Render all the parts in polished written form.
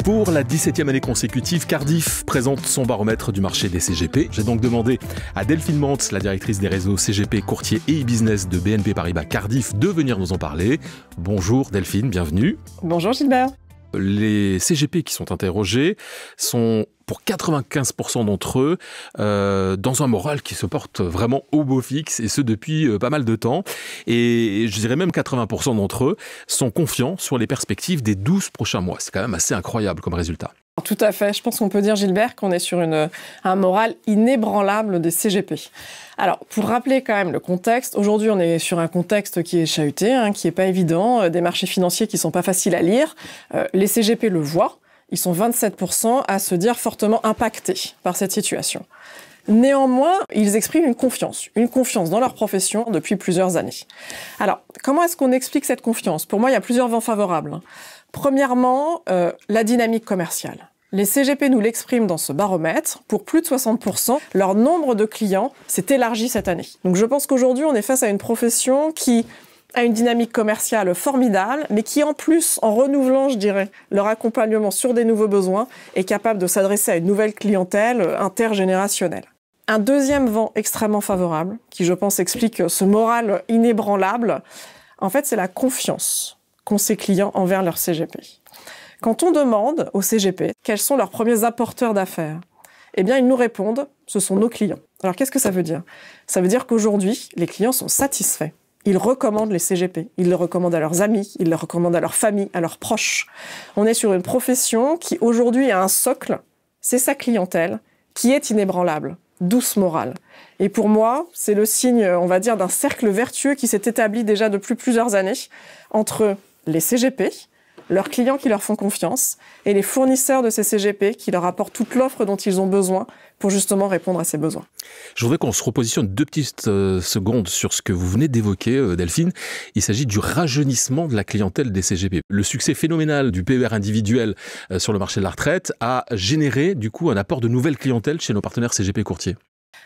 Pour la 17e année consécutive, Cardif présente son baromètre du marché des CGP. J'ai donc demandé à Delphine Mantz, la directrice des réseaux CGP, courtier et e-business de BNP Paribas Cardiff, de venir nous en parler. Bonjour Delphine, bienvenue. Bonjour Gilbert. Les CGP qui sont interrogés sont, pour 95% d'entre eux, dans un moral qui se porte vraiment au beau fixe, et ce depuis pas mal de temps. Et je dirais même 80% d'entre eux sont confiants sur les perspectives des 12 prochains mois. C'est quand même assez incroyable comme résultat. Tout à fait. Je pense qu'on peut dire, Gilbert, qu'on est sur un moral inébranlable des CGP. Alors, pour rappeler quand même le contexte, aujourd'hui, on est sur un contexte qui est chahuté, qui n'est pas évident, des marchés financiers qui ne sont pas faciles à lire. Les CGP le voient. Ils sont 27% à se dire fortement impactés par cette situation. Néanmoins, ils expriment une confiance dans leur profession depuis plusieurs années. Alors, comment est-ce qu'on explique cette confiance ? Pour moi, il y a plusieurs vents favorables. Premièrement, la dynamique commerciale. Les CGP nous l'expriment dans ce baromètre. Pour plus de 60%, leur nombre de clients s'est élargi cette année. Donc je pense qu'aujourd'hui, on est face à une profession qui a une dynamique commerciale formidable, mais qui en plus, en renouvelant, je dirais, leur accompagnement sur des nouveaux besoins, est capable de s'adresser à une nouvelle clientèle intergénérationnelle. Un deuxième vent extrêmement favorable, qui je pense explique ce moral inébranlable, en fait, c'est la confiance qu'ont ces clients envers leur CGP. Quand on demande aux CGP quels sont leurs premiers apporteurs d'affaires, eh bien, ils nous répondent, ce sont nos clients. Alors, qu'est-ce que ça veut dire ? Ça veut dire qu'aujourd'hui, les clients sont satisfaits. Ils recommandent les CGP, ils le recommandent à leurs amis, ils le recommandent à leur famille, à leurs proches. On est sur une profession qui, aujourd'hui, a un socle, c'est sa clientèle, qui est inébranlable, douce morale. Et pour moi, c'est le signe, on va dire, d'un cercle vertueux qui s'est établi déjà depuis plusieurs années entre les CGP, leurs clients qui leur font confiance, et les fournisseurs de ces CGP qui leur apportent toute l'offre dont ils ont besoin pour justement répondre à ces besoins. Je voudrais qu'on se repositionne 2 petites secondes sur ce que vous venez d'évoquer, Delphine. Il s'agit du rajeunissement de la clientèle des CGP. Le succès phénoménal du PER individuel sur le marché de la retraite a généré du coup un apport de nouvelles clientèles chez nos partenaires CGP courtiers.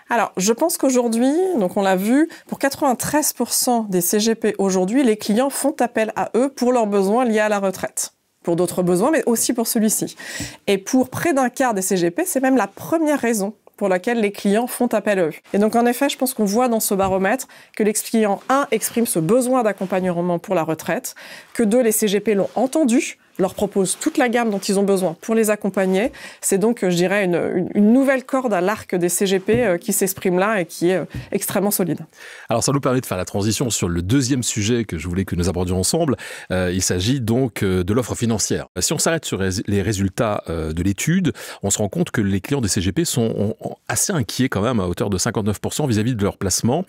Alors, je pense qu'aujourd'hui, donc on l'a vu, pour 93% des CGP aujourd'hui, les clients font appel à eux pour leurs besoins liés à la retraite. Pour d'autres besoins, mais aussi pour celui-ci. Et pour près d'un quart des CGP, c'est même la première raison pour laquelle les clients font appel à eux. Et donc, en effet, je pense qu'on voit dans ce baromètre que les clients, 1, expriment ce besoin d'accompagnement pour la retraite, que 2, les CGP l'ont entendu, leur proposent toute la gamme dont ils ont besoin pour les accompagner. C'est donc, je dirais, une nouvelle corde à l'arc des CGP qui s'exprime là et qui est extrêmement solide. Alors, ça nous permet de faire la transition sur le deuxième sujet que je voulais que nous abordions ensemble. Il s'agit donc de l'offre financière. Si on s'arrête sur les résultats de l'étude, on se rend compte que les clients des CGP sont assez inquiets quand même à hauteur de 59% vis-à-vis de leur placement.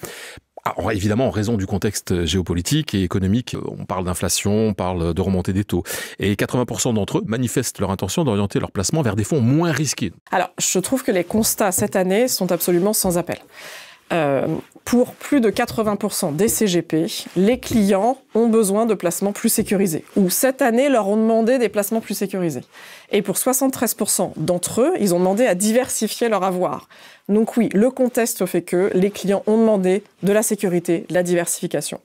Alors, évidemment, en raison du contexte géopolitique et économique, on parle d'inflation, on parle de remontée des taux. Et 80% d'entre eux manifestent leur intention d'orienter leur placement vers des fonds moins risqués. Alors, je trouve que les constats cette année sont absolument sans appel. Pour plus de 80% des CGP, les clients ont besoin de placements plus sécurisés. Ou cette année, leur ont demandé des placements plus sécurisés. Et pour 73% d'entre eux, ils ont demandé à diversifier leur avoir. Donc oui, le contexte fait que les clients ont demandé de la sécurité, de la diversification.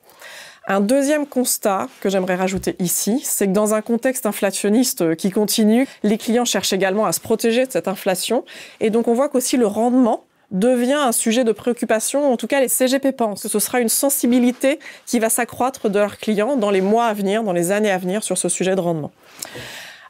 Un deuxième constat que j'aimerais rajouter ici, c'est que dans un contexte inflationniste qui continue, les clients cherchent également à se protéger de cette inflation. Et donc on voit qu'aussi le rendement devient un sujet de préoccupation. En tout cas, les CGP pensent que ce sera une sensibilité qui va s'accroître de leurs clients dans les mois à venir, dans les années à venir sur ce sujet de rendement.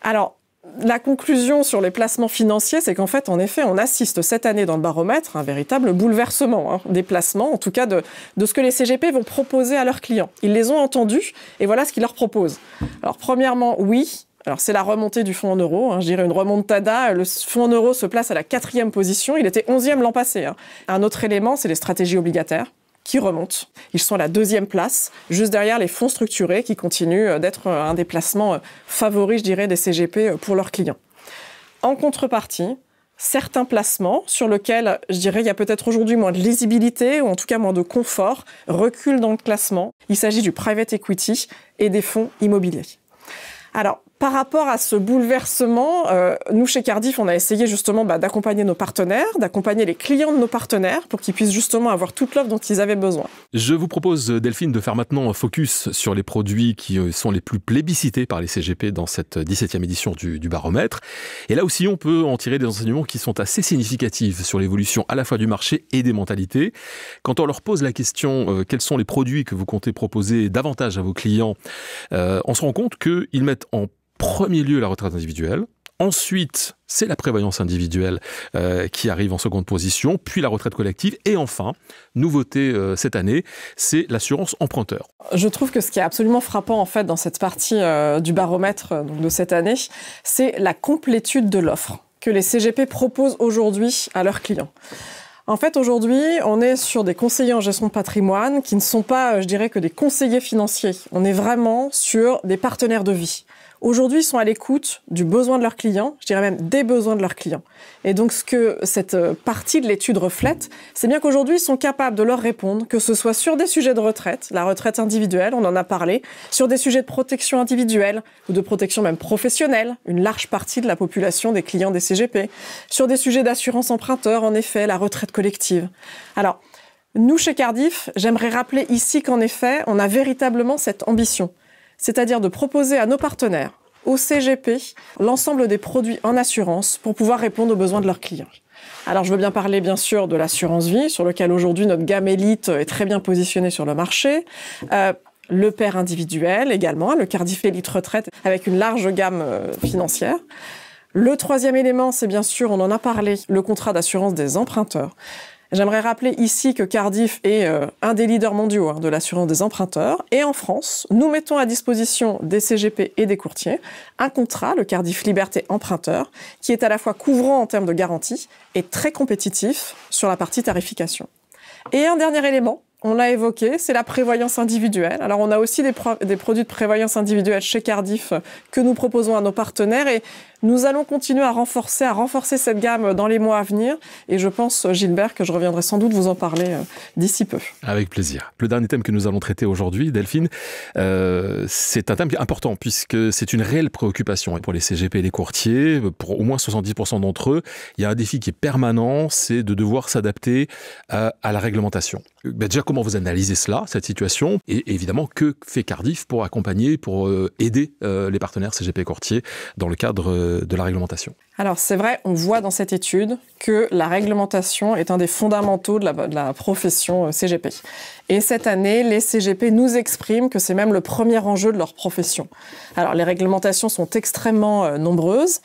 Alors, la conclusion sur les placements financiers, c'est qu'en fait, en effet, on assiste cette année dans le baromètre à un véritable bouleversement des placements, en tout cas de ce que les CGP vont proposer à leurs clients. Ils les ont entendus et voilà ce qu'ils leur proposent. Alors, premièrement, oui. Alors, c'est la remontée du fonds en euros. Je dirais une remontada. Le fonds en euros se place à la 4e position. Il était 11e l'an passé. Un autre élément, c'est les stratégies obligataires qui remontent. Ils sont à la 2e place, juste derrière les fonds structurés qui continuent d'être un des placements favoris, je dirais, des CGP pour leurs clients. En contrepartie, certains placements sur lesquels, je dirais, il y a peut-être aujourd'hui moins de lisibilité ou en tout cas moins de confort, reculent dans le classement. Il s'agit du private equity et des fonds immobiliers. Alors, Par rapport à ce bouleversement, nous, chez Cardif, on a essayé justement d'accompagner nos partenaires, d'accompagner les clients de nos partenaires pour qu'ils puissent justement avoir toute l'offre dont ils avaient besoin. Je vous propose, Delphine, de faire maintenant un focus sur les produits qui sont les plus plébiscités par les CGP dans cette 17e édition du baromètre. Et là aussi, on peut en tirer des enseignements qui sont assez significatifs sur l'évolution à la fois du marché et des mentalités. Quand on leur pose la question quels sont les produits que vous comptez proposer davantage à vos clients, on se rend compte qu'ils mettent en premier lieu la retraite individuelle. Ensuite, c'est la prévoyance individuelle qui arrive en seconde position, puis la retraite collective. Et enfin, nouveauté cette année, c'est l'assurance emprunteur. Je trouve que ce qui est absolument frappant en fait dans cette partie du baromètre donc, de cette année, c'est la complétude de l'offre que les CGP proposent aujourd'hui à leurs clients. En fait, aujourd'hui, on est sur des conseillers en gestion de patrimoine qui ne sont pas, je dirais, que des conseillers financiers. On est vraiment sur des partenaires de vie. Aujourd'hui, ils sont à l'écoute du besoin de leurs clients, je dirais même des besoins de leurs clients. Et donc, ce que cette partie de l'étude reflète, c'est bien qu'aujourd'hui, ils sont capables de leur répondre, que ce soit sur des sujets de retraite, la retraite individuelle, on en a parlé, sur des sujets de protection individuelle ou de protection même professionnelle, une large partie de la population des clients des CGP, sur des sujets d'assurance emprunteur, en effet, la retraite collective. Alors, nous, chez Cardif, j'aimerais rappeler ici qu'en effet, on a véritablement cette ambition. C'est-à-dire de proposer à nos partenaires, au CGP, l'ensemble des produits en assurance pour pouvoir répondre aux besoins de leurs clients. Alors, je veux bien parler, bien sûr, de l'assurance vie, sur lequel aujourd'hui notre gamme Elite est très bien positionnée sur le marché. Le PER individuel également, le Cardif Elite Retraite, avec une large gamme financière. Le troisième élément, c'est bien sûr, on en a parlé, le contrat d'assurance des emprunteurs. J'aimerais rappeler ici que Cardif est un des leaders mondiaux de l'assurance des emprunteurs. Et en France, nous mettons à disposition des CGP et des courtiers un contrat, le Cardif Liberté Emprunteur, qui est à la fois couvrant en termes de garantie et très compétitif sur la partie tarification. Et un dernier élément, on l'a évoqué, c'est la prévoyance individuelle. Alors on a aussi des produits de prévoyance individuelle chez Cardif que nous proposons à nos partenaires et nous allons continuer à renforcer cette gamme dans les mois à venir. Et je pense, Gilbert, que je reviendrai sans doute vous en parler d'ici peu. Avec plaisir. Le dernier thème que nous allons traiter aujourd'hui, Delphine, c'est un thème important puisque c'est une réelle préoccupation pour les CGP et les courtiers. Pour au moins 70% d'entre eux, il y a un défi qui est permanent, c'est de devoir s'adapter à la réglementation. Déjà, comment vous analysez cela, cette situation? Et évidemment, que fait Cardif pour accompagner, pour aider les partenaires CGP et courtiers dans le cadre de la réglementation? Alors c'est vrai, on voit dans cette étude que la réglementation est un des fondamentaux de la profession CGP. Et cette année, les CGP nous expriment que c'est même le premier enjeu de leur profession. Alors les réglementations sont extrêmement nombreuses.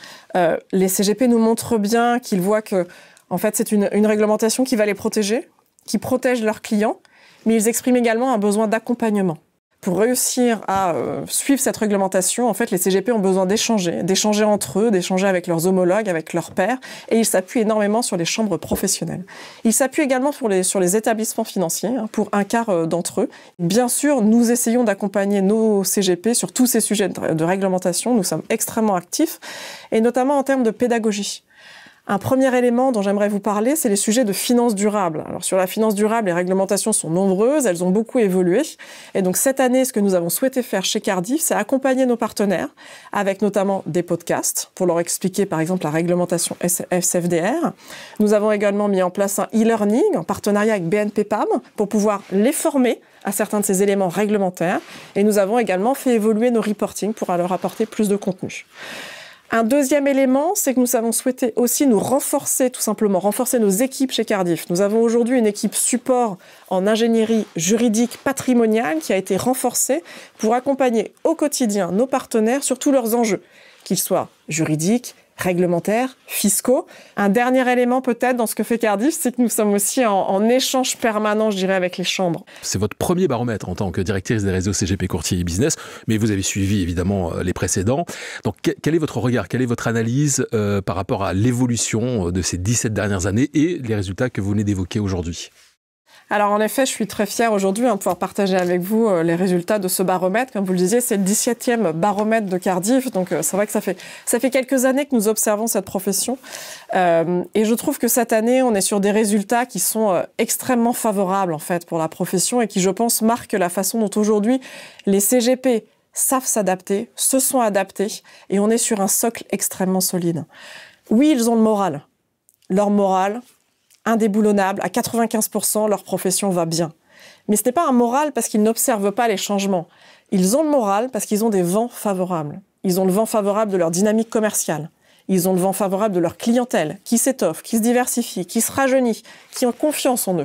Les CGP nous montrent bien qu'ils voient que en fait, c'est une réglementation qui va les protéger, qui protège leurs clients, mais ils expriment également un besoin d'accompagnement. Pour réussir à suivre cette réglementation, en fait, les CGP ont besoin d'échanger entre eux, d'échanger avec leurs homologues, avec leurs pairs, et ils s'appuient énormément sur les chambres professionnelles. Ils s'appuient également sur les établissements financiers, pour un quart d'entre eux. Bien sûr, nous essayons d'accompagner nos CGP sur tous ces sujets de réglementation. Nous sommes extrêmement actifs, et notamment en termes de pédagogie. Un premier élément dont j'aimerais vous parler, c'est les sujets de finance durable. Alors sur la finance durable, les réglementations sont nombreuses, elles ont beaucoup évolué. Et donc cette année, ce que nous avons souhaité faire chez Cardif, c'est accompagner nos partenaires avec notamment des podcasts pour leur expliquer par exemple la réglementation SFDR. Nous avons également mis en place un e-learning en partenariat avec BNP PAM pour pouvoir les former à certains de ces éléments réglementaires. Et nous avons également fait évoluer nos reporting pour leur apporter plus de contenu. Un deuxième élément, c'est que nous avons souhaité aussi nous renforcer, tout simplement, renforcer nos équipes chez Cardif. Nous avons aujourd'hui une équipe support en ingénierie juridique patrimoniale qui a été renforcée pour accompagner au quotidien nos partenaires sur tous leurs enjeux, qu'ils soient juridiques, réglementaires, fiscaux. Un dernier élément peut-être dans ce que fait Cardif, c'est que nous sommes aussi en échange permanent, je dirais, avec les chambres. C'est votre premier baromètre en tant que directrice des réseaux CGP Courtier et Business, mais vous avez suivi évidemment les précédents. Donc quel est votre regard, quelle est votre analyse par rapport à l'évolution de ces 17 dernières années et les résultats que vous venez d'évoquer aujourd'hui ? Alors en effet, je suis très fière aujourd'hui de pouvoir partager avec vous les résultats de ce baromètre. Comme vous le disiez, c'est le 17e baromètre de Cardif, donc c'est vrai que ça fait quelques années que nous observons cette profession. Et je trouve que cette année, on est sur des résultats qui sont extrêmement favorables en fait pour la profession et qui, je pense, marquent la façon dont aujourd'hui les CGP savent s'adapter, se sont adaptés, et on est sur un socle extrêmement solide. Oui, ils ont le moral. Leur moral, indéboulonnable, à 95%, leur profession va bien. Mais ce n'est pas un moral parce qu'ils n'observent pas les changements. Ils ont le moral parce qu'ils ont des vents favorables. Ils ont le vent favorable de leur dynamique commerciale. Ils ont le vent favorable de leur clientèle, qui s'étoffe, qui se diversifie, qui se rajeunit, qui ont confiance en eux.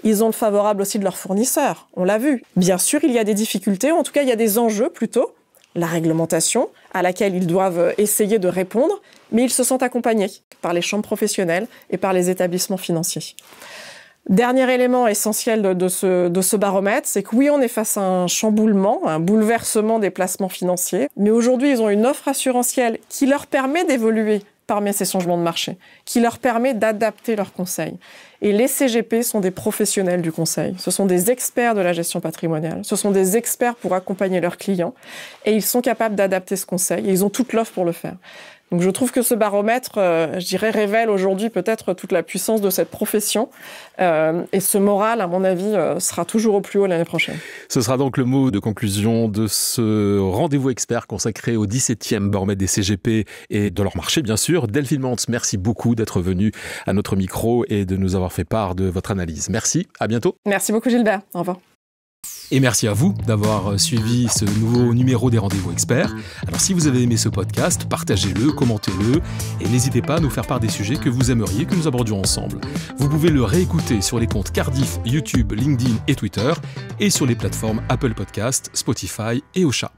Ils ont le favorable aussi de leurs fournisseurs, on l'a vu. Bien sûr, il y a des difficultés, en tout cas, il y a des enjeux plutôt. La réglementation, à laquelle ils doivent essayer de répondre, mais ils se sentent accompagnés par les chambres professionnelles et par les établissements financiers. Dernier élément essentiel de ce baromètre, c'est que oui, on est face à un chamboulement, un bouleversement des placements financiers, mais aujourd'hui, ils ont une offre assurantielle qui leur permet d'évoluer parmi ces changements de marché, qui leur permet d'adapter leurs conseils. Et les CGP sont des professionnels du conseil. Ce sont des experts de la gestion patrimoniale. Ce sont des experts pour accompagner leurs clients. Et ils sont capables d'adapter ce conseil. Et ils ont toute l'offre pour le faire. Donc je trouve que ce baromètre, je dirais, révèle aujourd'hui peut-être toute la puissance de cette profession. Et ce moral, à mon avis, sera toujours au plus haut l'année prochaine. Ce sera donc le mot de conclusion de ce rendez-vous expert consacré au 17e baromètre des CGP et de leur marché, bien sûr. Delphine Mantz, merci beaucoup d'être venue à notre micro et de nous avoir fait part de votre analyse. Merci, à bientôt. Merci beaucoup Gilbert, au revoir. Et merci à vous d'avoir suivi ce nouveau numéro des Rendez-vous Experts. Alors si vous avez aimé ce podcast, partagez-le, commentez-le et n'hésitez pas à nous faire part des sujets que vous aimeriez que nous abordions ensemble. Vous pouvez le réécouter sur les comptes Cardiff, YouTube, LinkedIn et Twitter et sur les plateformes Apple Podcasts, Spotify et Ocha.